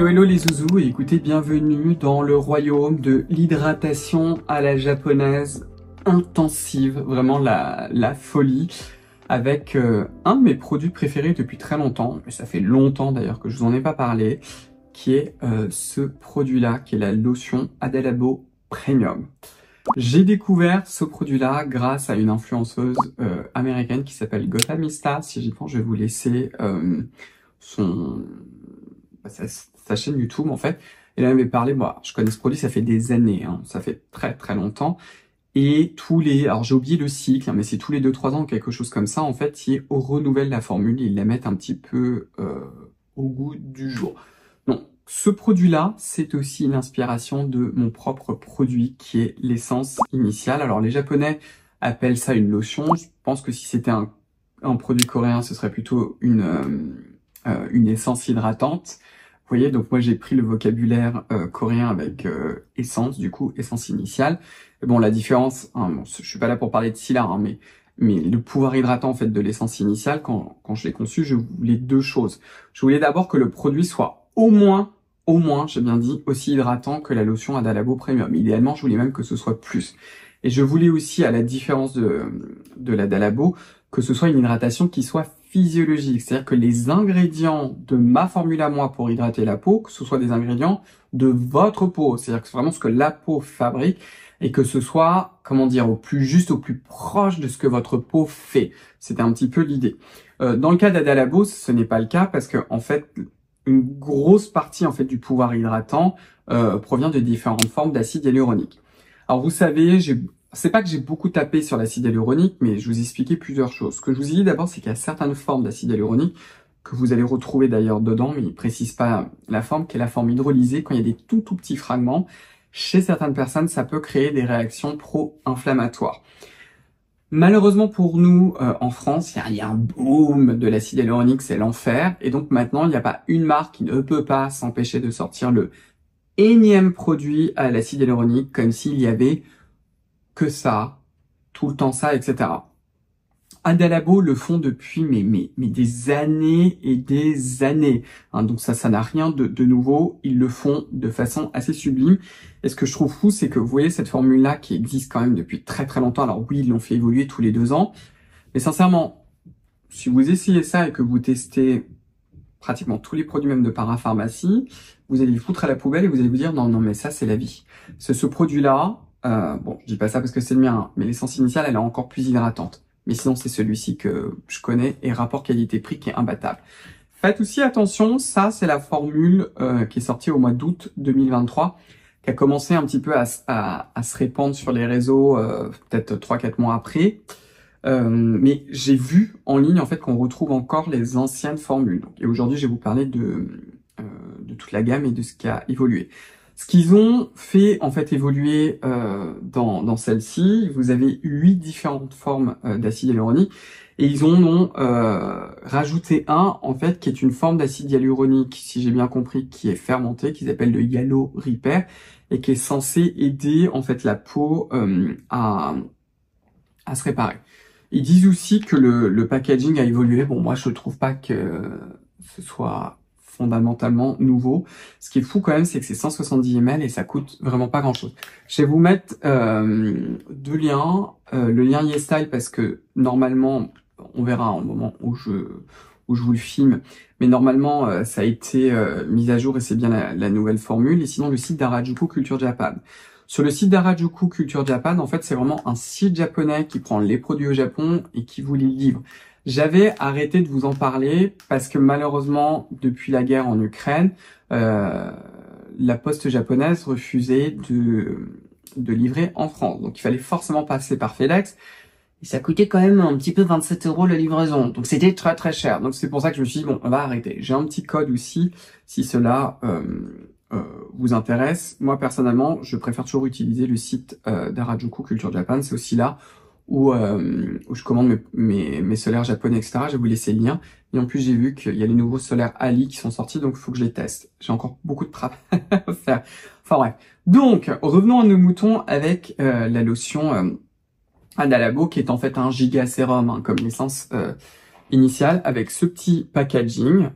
Hello hello les zouzous, et écoutez, bienvenue dans le royaume de l'hydratation à la japonaise intensive, vraiment la folie, avec un de mes produits préférés depuis très longtemps, mais ça fait longtemps d'ailleurs que je vous en ai pas parlé, qui est ce produit-là, qui est la lotion Adalabo Premium. J'ai découvert ce produit-là grâce à une influenceuse américaine qui s'appelle Gothamista. Si j'y pense, je vais vous laisser sa chaîne YouTube en fait. Elle m'avait parlé, moi je connais ce produit, ça fait des années, hein, ça fait très longtemps. Et alors j'ai oublié le cycle, hein, mais c'est tous les 2-3 ans, quelque chose comme ça, en fait, qui renouvelle la formule, ils la mettent un petit peu au goût du jour. Donc, ce produit-là, c'est aussi l'inspiration de mon propre produit, qui est l'essence initiale. Alors, les Japonais appellent ça une lotion. Je pense que si c'était un produit coréen, ce serait plutôt une essence hydratante. Vous voyez, donc moi j'ai pris le vocabulaire coréen avec essence, du coup, essence initiale. Et bon, la différence, hein, bon, je suis pas là pour parler de cela, hein, mais le pouvoir hydratant en fait de l'essence initiale, quand je l'ai conçu, je voulais deux choses. Je voulais d'abord que le produit soit au moins, j'ai bien dit, aussi hydratant que la lotion Adalabo Premium. Idéalement, je voulais même que ce soit plus. Et je voulais aussi, à la différence de la Adalabo, que ce soit une hydratation qui soit physiologique. C'est-à-dire que les ingrédients de ma formule à moi pour hydrater la peau, que ce soit des ingrédients de votre peau. C'est-à-dire que c'est vraiment ce que la peau fabrique et que ce soit, comment dire, au plus juste, au plus proche de ce que votre peau fait. C'était un petit peu l'idée. Dans le cas d'Adalabo, ce n'est pas le cas parce que, en fait, une grosse partie en fait du pouvoir hydratant provient de différentes formes d'acide hyaluronique. Alors vous savez, c'est pas que j'ai beaucoup tapé sur l'acide hyaluronique, mais je vous ai expliqué plusieurs choses. Ce que je vous ai dit d'abord, c'est qu'il y a certaines formes d'acide hyaluronique que vous allez retrouver d'ailleurs dedans, mais il précise pas la forme, qui est la forme hydrolysée. Quand il y a des tout petits fragments, chez certaines personnes, ça peut créer des réactions pro-inflammatoires. Malheureusement pour nous, en France, il y a un boom de l'acide hyaluronique, c'est l'enfer. Et donc maintenant, il n'y a pas une marque qui ne peut pas s'empêcher de sortir le énième produit à l'acide hyaluronique, comme s'il y avait que ça, tout le temps ça, etc. Adalabo le font depuis mais des années et des années. Hein, donc ça n'a rien de nouveau. Ils le font de façon assez sublime. Et ce que je trouve fou, c'est que vous voyez cette formule-là qui existe quand même depuis très longtemps. Alors oui, ils l'ont fait évoluer tous les 2 ans. Mais sincèrement, si vous essayez ça et que vous testez pratiquement tous les produits même de parapharmacie, vous allez le foutre à la poubelle et vous allez vous dire non mais ça c'est la vie. Ce produit-là, bon je dis pas ça parce que c'est le mien, hein, mais l'essence initiale elle est encore plus hydratante. Mais sinon, c'est celui-ci que je connais et rapport qualité-prix qui est imbattable. Faites aussi attention, ça, c'est la formule qui est sortie au mois d'août 2023, qui a commencé un petit peu à se répandre sur les réseaux peut-être 3-4 mois après. Mais j'ai vu en ligne, en fait, qu'on retrouve encore les anciennes formules. Donc, et aujourd'hui, je vais vous parler de toute la gamme et de ce qui a évolué. Ce qu'ils ont fait en fait évoluer dans celle-ci, vous avez 8 différentes formes d'acide hyaluronique et ils ont rajouté un en fait qui est une forme d'acide hyaluronique, si j'ai bien compris, qui est fermenté, qu'ils appellent le Hyalo Repair et qui est censé aider en fait la peau à se réparer. Ils disent aussi que le packaging a évolué. Bon, moi je trouve pas que ce soit fondamentalement nouveau. Ce qui est fou quand même, c'est que c'est 170 ml et ça coûte vraiment pas grand chose. Je vais vous mettre 2 liens. Le lien YesStyle parce que normalement, on verra au moment où je vous le filme, mais normalement ça a été mis à jour et c'est bien la nouvelle formule. Et sinon le site d'Harajuku Culture Japan. Sur le site d'Harajuku Culture Japan, en fait c'est vraiment un site japonais qui prend les produits au Japon et qui vous les livre. J'avais arrêté de vous en parler parce que malheureusement, depuis la guerre en Ukraine, la poste japonaise refusait de livrer en France. Donc il fallait forcément passer par FedEx. Et ça coûtait quand même un petit peu 27 € la livraison. Donc c'était très cher. Donc c'est pour ça que je me suis dit, bon, on va arrêter. J'ai un petit code aussi, si cela vous intéresse. Moi personnellement, je préfère toujours utiliser le site d'Harajuku Culture Japan. C'est aussi là où je commande mes solaires japonais, etc. Je vais vous laisser le lien. Et en plus, j'ai vu qu'il y a les nouveaux solaires Ali qui sont sortis, donc il faut que je les teste. J'ai encore beaucoup de travail à faire. Enfin bref. Donc, revenons à nos moutons avec la lotion Adalabo, qui est en fait un giga sérum, hein, comme l'essence initiale, avec ce petit packaging.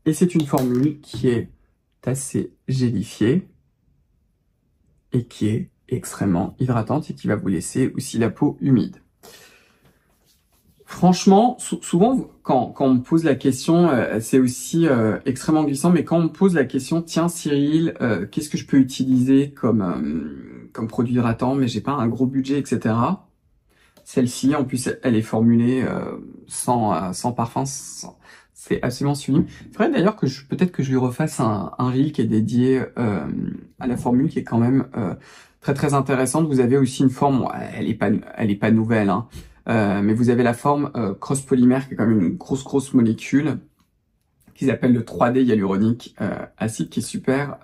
Et c'est une formule qui est assez gélifiée et qui est extrêmement hydratante et qui va vous laisser aussi la peau humide. Franchement, souvent, quand on me pose la question, c'est aussi extrêmement glissant, mais quand on me pose la question, tiens Cyril, qu'est-ce que je peux utiliser comme produit hydratant, mais j'ai pas un gros budget, etc. Celle-ci, en plus, elle est formulée sans parfum, c'est absolument sublime. C'est vrai d'ailleurs que peut-être que je lui refasse un reel qui est dédié à la formule, qui est quand même très très intéressante. Vous avez aussi une forme, elle est pas nouvelle, hein. Mais vous avez la forme cross-polymère qui est quand même une grosse molécule qu'ils appellent le 3D hyaluronique acide qui est super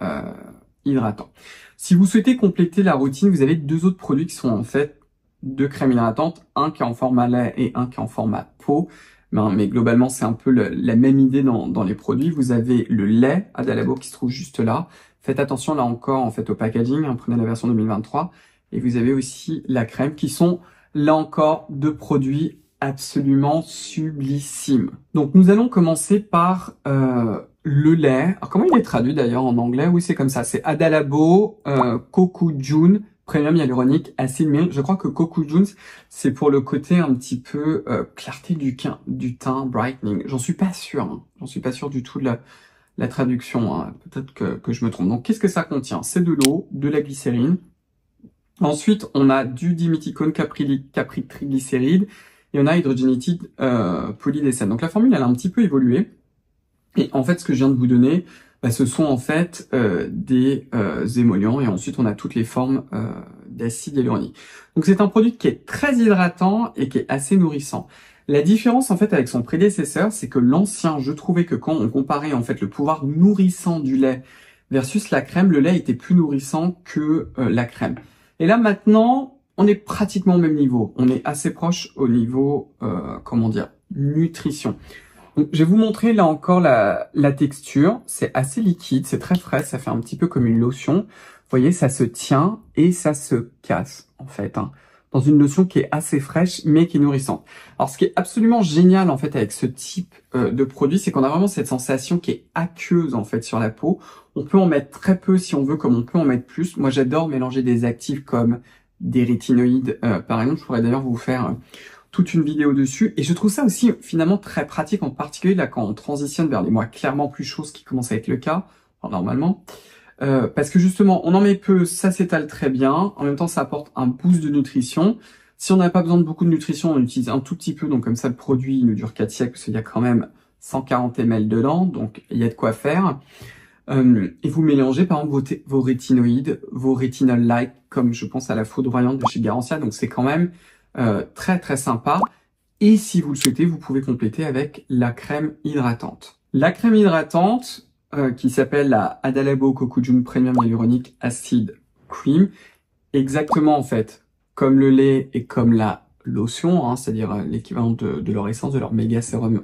hydratant. Si vous souhaitez compléter la routine, vous avez deux autres produits qui sont en fait deux crèmes hydratantes, un qui est en format lait et un qui est en format peau. Mais globalement, c'est un peu la même idée dans les produits. Vous avez le lait Adalabo qui se trouve juste là. Faites attention là encore en fait au packaging, hein, prenez la version 2023. Et vous avez aussi la crème qui sont là encore deux produits absolument sublissimes. Donc nous allons commencer par le lait. Alors comment il est traduit d'ailleurs en anglais? Oui, c'est comme ça. C'est Adalabo Kokujun Premium Hyaluronique Acid Milk. Je crois que Kokujun, c'est pour le côté un petit peu clarté du teint, brightening. J'en suis pas sûr. Hein. J'en suis pas sûr du tout de la traduction. Hein. Peut-être que je me trompe. Donc qu'est-ce que ça contient? C'est de l'eau, de la glycérine. Ensuite, on a du diméthicone capritriglycéride et on a hydrogénitide polydécène. Donc la formule, elle a un petit peu évolué. Et en fait, ce que je viens de vous donner, ce sont en fait des émollients. Et ensuite, on a toutes les formes d'acide hyaluronique. Donc c'est un produit qui est très hydratant et qui est assez nourrissant. La différence en fait avec son prédécesseur, c'est que l'ancien, je trouvais que quand on comparait en fait le pouvoir nourrissant du lait versus la crème, le lait était plus nourrissant que la crème. Et là maintenant, on est pratiquement au même niveau. On est assez proche au niveau, nutrition. Donc, je vais vous montrer là encore la texture. C'est assez liquide, c'est très frais, ça fait un petit peu comme une lotion. Vous voyez, ça se tient et ça se casse en fait, hein, dans une lotion qui est assez fraîche mais qui est nourrissante. Alors ce qui est absolument génial en fait avec ce type de produit, c'est qu'on a vraiment cette sensation qui est aqueuse en fait sur la peau. On peut en mettre très peu si on veut, comme on peut en mettre plus. Moi j'adore mélanger des actifs comme des rétinoïdes par exemple. Je pourrais d'ailleurs vous faire toute une vidéo dessus. Et je trouve ça aussi finalement très pratique, en particulier là quand on transitionne vers les mois clairement plus chauds, ce qui commence à être le cas, normalement. Parce que justement, on en met peu, ça s'étale très bien. En même temps, ça apporte un boost de nutrition. Si on n'a pas besoin de beaucoup de nutrition, on utilise un tout petit peu. Donc comme ça, le produit il nous dure 4 siècles, parce qu'il y a quand même 140 ml dedans. Donc il y a de quoi faire. Et vous mélangez par exemple vos rétinoïdes, vos rétinol-like, comme je pense à la foudroyante de chez Garancia. Donc c'est quand même très très sympa. Et si vous le souhaitez, vous pouvez compléter avec la crème hydratante. La crème hydratante, qui s'appelle la Adalabo Kokujun Premium Hyaluronic Acid Cream, exactement en fait comme le lait et comme la lotion, hein, c'est-à-dire l'équivalent de leur essence, de leur méga sérum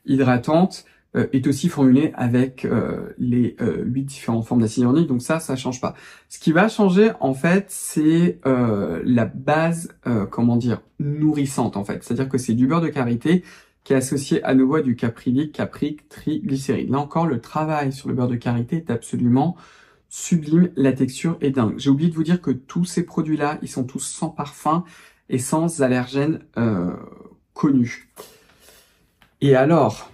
hydratante, est aussi formulée avec les 8 différentes formes d'acide hyaluronique, donc ça change pas. Ce qui va changer en fait, c'est la base, nourrissante en fait, c'est-à-dire que c'est du beurre de karité qui est associé à nouveau à du capritriglycéride. Là encore, le travail sur le beurre de karité est absolument sublime, la texture est dingue. J'ai oublié de vous dire que tous ces produits-là, ils sont tous sans parfum et sans allergènes connus. Et alors,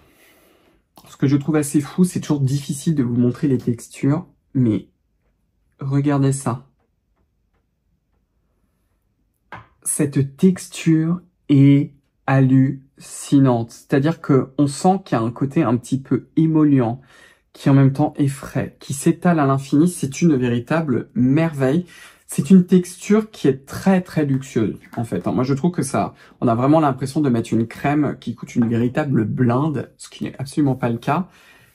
ce que je trouve assez fou, c'est toujours difficile de vous montrer les textures, mais regardez ça. Cette texture est hallucinante. C'est-à-dire que on sent qu'il y a un côté un petit peu émollient, qui en même temps est frais, qui s'étale à l'infini. C'est une véritable merveille. C'est une texture qui est très très luxueuse en fait. Moi je trouve que ça, on a vraiment l'impression de mettre une crème qui coûte une véritable blinde, ce qui n'est absolument pas le cas,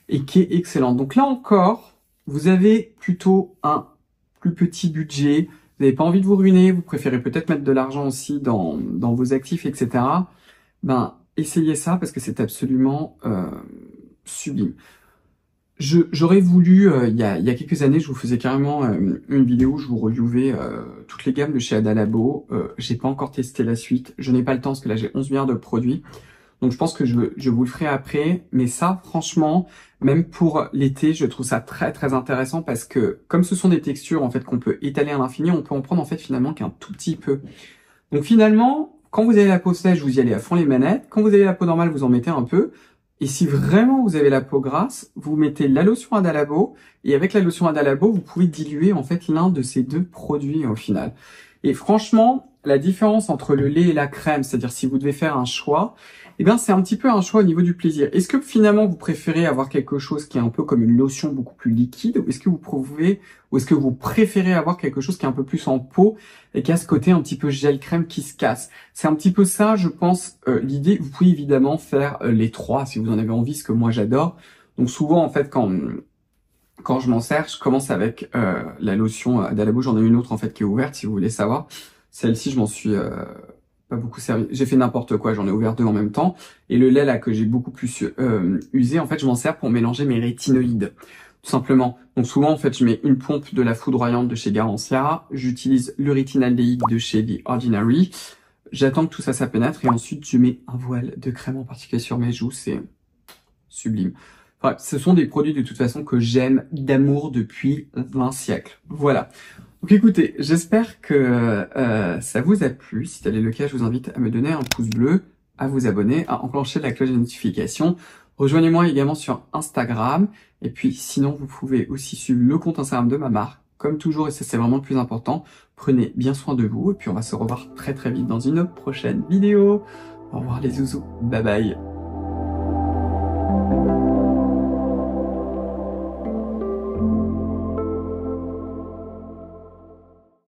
et qui est excellente. Donc là encore, vous avez plutôt un plus petit budget. Vous n'avez pas envie de vous ruiner, vous préférez peut-être mettre de l'argent aussi dans vos actifs, etc. Essayez ça parce que c'est absolument sublime. J'aurais voulu, il y a quelques années, je vous faisais carrément une vidéo où je vous reviewais toutes les gammes de chez Adalabo. J'ai pas encore testé la suite, je n'ai pas le temps parce que là j'ai 11 milliards de produits. Donc je pense que je vous le ferai après. Mais ça, franchement, même pour l'été, je trouve ça très très intéressant parce que comme ce sont des textures en fait qu'on peut étaler à l'infini, on peut en prendre en fait finalement qu'un tout petit peu. Donc finalement, quand vous avez la peau sèche, vous y allez à fond les manettes. Quand vous avez la peau normale, vous en mettez un peu. Et si vraiment vous avez la peau grasse, vous mettez la lotion Ada Labo. Et avec la lotion Ada Labo, vous pouvez diluer en fait l'un de ces deux produits au final. Et franchement, la différence entre le lait et la crème, c'est-à-dire si vous devez faire un choix, eh bien c'est un petit peu un choix au niveau du plaisir. Est-ce que finalement vous préférez avoir quelque chose qui est un peu comme une lotion beaucoup plus liquide, ou est-ce que vous préférez avoir quelque chose qui est un peu plus en peau et qui a ce côté un petit peu gel crème qui se casse? C'est un petit peu ça, je pense, l'idée. Vous pouvez évidemment faire les trois si vous en avez envie, ce que moi j'adore. Donc souvent en fait quand je m'en sers, je commence avec la lotion Ada Labo. J'en ai une autre en fait qui est ouverte si vous voulez savoir. Celle-ci, je m'en suis pas beaucoup servi. J'ai fait n'importe quoi, j'en ai ouvert deux en même temps. Et le lait là que j'ai beaucoup plus usé, en fait, je m'en sers pour mélanger mes rétinoïdes, tout simplement. Donc souvent, en fait, je mets une pompe de la foudroyante de chez Garancia. J'utilise le rétinaldéhyde de chez The Ordinary. J'attends que tout ça, ça pénètre et ensuite je mets un voile de crème en particulier sur mes joues. C'est sublime. Enfin, ce sont des produits de toute façon que j'aime d'amour depuis 20 siècles. Voilà. Donc écoutez, j'espère que ça vous a plu. Si tel est le cas, je vous invite à me donner un pouce bleu, à vous abonner, à enclencher la cloche de notification. Rejoignez-moi également sur Instagram. Et puis sinon, vous pouvez aussi suivre le compte Instagram de ma marque. Comme toujours, et ça c'est vraiment le plus important, prenez bien soin de vous. Et puis on va se revoir très très vite dans une prochaine vidéo. Au revoir les zouzous. Bye bye.